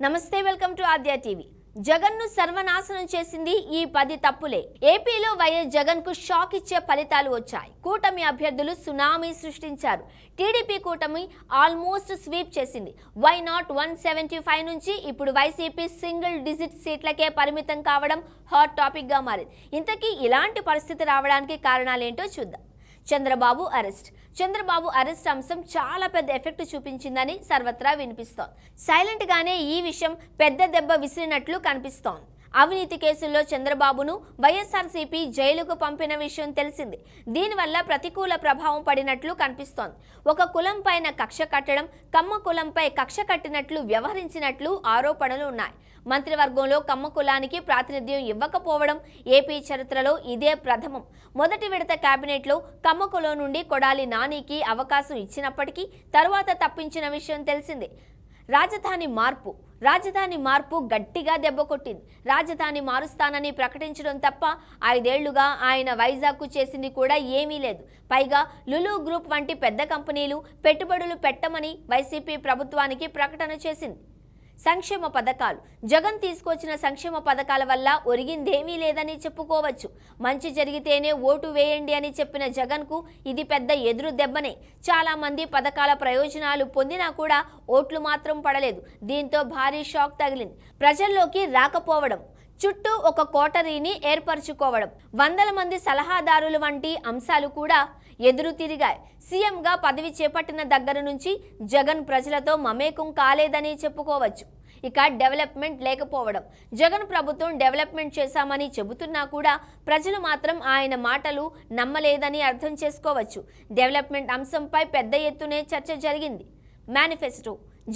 నమస్తే, welcome to Aadya TV. Jagan ను సర్వనాశనం చేసింది ఈ 10 తప్పులే. ఏపీలో వైఎస్ జగన్ కు షాక్ ఇచ్చే ఫలితాలు వచ్చాయి. కూటమి అభ్యర్థులు సునామీ సృష్టించారు. టీడీపీ కూటమి ఆల్మోస్ట్ స్వీప్ చేసింది. వై నాట్ 175 నుంచి ఇప్పుడు వైసీపీ సింగిల్ డిజిట్ సీట్లకే పరిమితం కావడం హాట్ టాపిక్ గా మారింది. ఇంతకీ ఇలాంటి పరిస్థితి రావడానికి కారణాలేంటో చూద్దాం. చంద్రబాబు అరెస్ట్ అంశం చాలా పెద్ద ఎఫెక్ట్ చూపించిందని సర్వత్రా వినిపిస్తోంది. సైలెంట్ గానే ఈ విషయం పెద్ద దెబ్బ విసిరినట్లు కనిపిస్తోంది. అవినీతి కేసుల్లో చంద్రబాబును వైఎస్ఆర్సీపీ జైలుకు పంపిన విషయం తెలిసింది. దీనివల్ల ప్రతికూల ప్రభావం పడినట్లు కనిపిస్తోంది. ఒక కులం పైన కక్ష కట్టడం, కమ్మ కులంపై కక్ష కట్టినట్లు వ్యవహరించినట్లు ఆరోపణలు ఉన్నాయి. మంత్రివర్గంలో కమ్మ కులానికి ప్రాతినిధ్యం ఇవ్వకపోవడం ఏపీ చరిత్రలో ఇదే ప్రథమం. మొదటి విడత కేబినెట్లో కమ్మ కులం నుండి కొడాలి నానికి అవకాశం ఇచ్చినప్పటికీ తరువాత తప్పించిన విషయం తెలిసిందే. రాజధాని మార్పు గట్టిగా దెబ్బకొట్టింది. రాజధాని మారుస్తానని ప్రకటించడం తప్ప 5 ఏళ్లుగా ఆయన వైజాగ్కు చేసింది కూడా ఏమీ లేదు. పైగా లులు గ్రూప్ వంటి పెద్ద కంపెనీలు పెట్టుబడులు పెట్టమని వైసీపీ ప్రభుత్వానికి ప్రకటన చేసింది. సంక్షేమ పథకాలు, జగన్ తీసుకొచ్చిన సంక్షేమ పథకాల వల్ల ఒరిగిందేమీ లేదని చెప్పుకోవచ్చు. మంచి జరిగితేనే ఓటు వేయండి అని చెప్పిన జగన్కు ఇది పెద్ద ఎదురు దెబ్బనే. చాలా మంది పథకాల ప్రయోజనాలు పొందినా కూడా ఓట్లు మాత్రం పడలేదు. దీంతో భారీ షాక్ తగిలింది. ప్రజల్లోకి రాకపోవడం, చుట్టూ ఒక కోటరీని ఏర్పరచుకోవడం, వందల మంది సలహాదారులు వంటి అంశాలు కూడా ఎదురు తిరిగాయి. సీఎంగా పదవి చేపట్టిన దగ్గర నుంచి జగన్ ప్రజలతో మమేకం కాలేదని చెప్పుకోవచ్చు. ఇక డెవలప్మెంట్ లేకపోవడం, జగన్ ప్రభుత్వం డెవలప్మెంట్ చేశామని చెబుతున్నా కూడా ప్రజలు మాత్రం ఆయన మాటలు నమ్మలేదని అర్థం చేసుకోవచ్చు. డెవలప్మెంట్ అంశంపై పెద్ద ఎత్తునే చర్చ జరిగింది.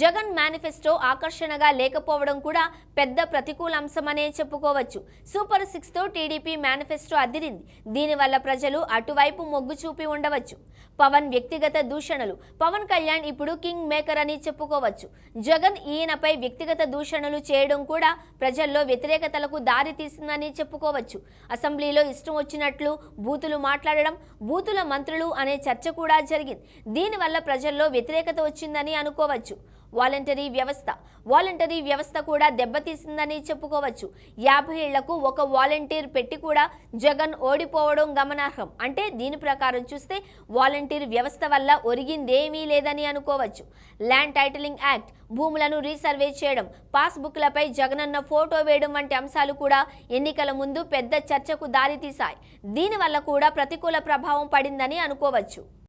జగన్ మేనిఫెస్టో ఆకర్షణగా లేకపోవడం కూడా పెద్ద ప్రతికూల అంశమనే చెప్పుకోవచ్చు. సూపర్ 6తో టీడీపీ మేనిఫెస్టో అదిరింది. దీనివల్ల ప్రజలు అటువైపు మొగ్గు చూపి ఉండవచ్చు. పవన్ వ్యక్తిగత దూషణలు, పవన్ కళ్యాణ్ ఇప్పుడు కింగ్ మేకర్ అని చెప్పుకోవచ్చు. జగన్ ఈయనపై వ్యక్తిగత దూషణలు చేయడం కూడా ప్రజల్లో వ్యతిరేకతలకు దారి తీసిందని చెప్పుకోవచ్చు. అసెంబ్లీలో ఇష్టం వచ్చినట్లు బూతులు మాట్లాడడం, బూతుల మంత్రులు అనే చర్చ కూడా జరిగింది. దీనివల్ల ప్రజల్లో వ్యతిరేకత వచ్చిందని అనుకోవచ్చు. వాలంటరీ వ్యవస్థ కూడా దెబ్బతీసిందని చెప్పుకోవచ్చు. 50 ఏళ్లకు ఒక వాలంటీర్ పెట్టి కూడా జగన్ ఓడిపోవడం గమనార్హం. అంటే దీని ప్రకారం చూస్తే వాలంటీర్ వ్యవస్థ వల్ల ఒరిగిందేమీ లేదని అనుకోవచ్చు. ల్యాండ్ టైటిలింగ్ యాక్ట్, భూములను రీసర్వే చేయడం, పాస్బుక్లపై జగనన్న ఫోటో వేయడం వంటి అంశాలు కూడా ఎన్నికల ముందు పెద్ద చర్చకు దారితీశాయి. దీనివల్ల కూడా ప్రతికూల ప్రభావం పడిందని అనుకోవచ్చు.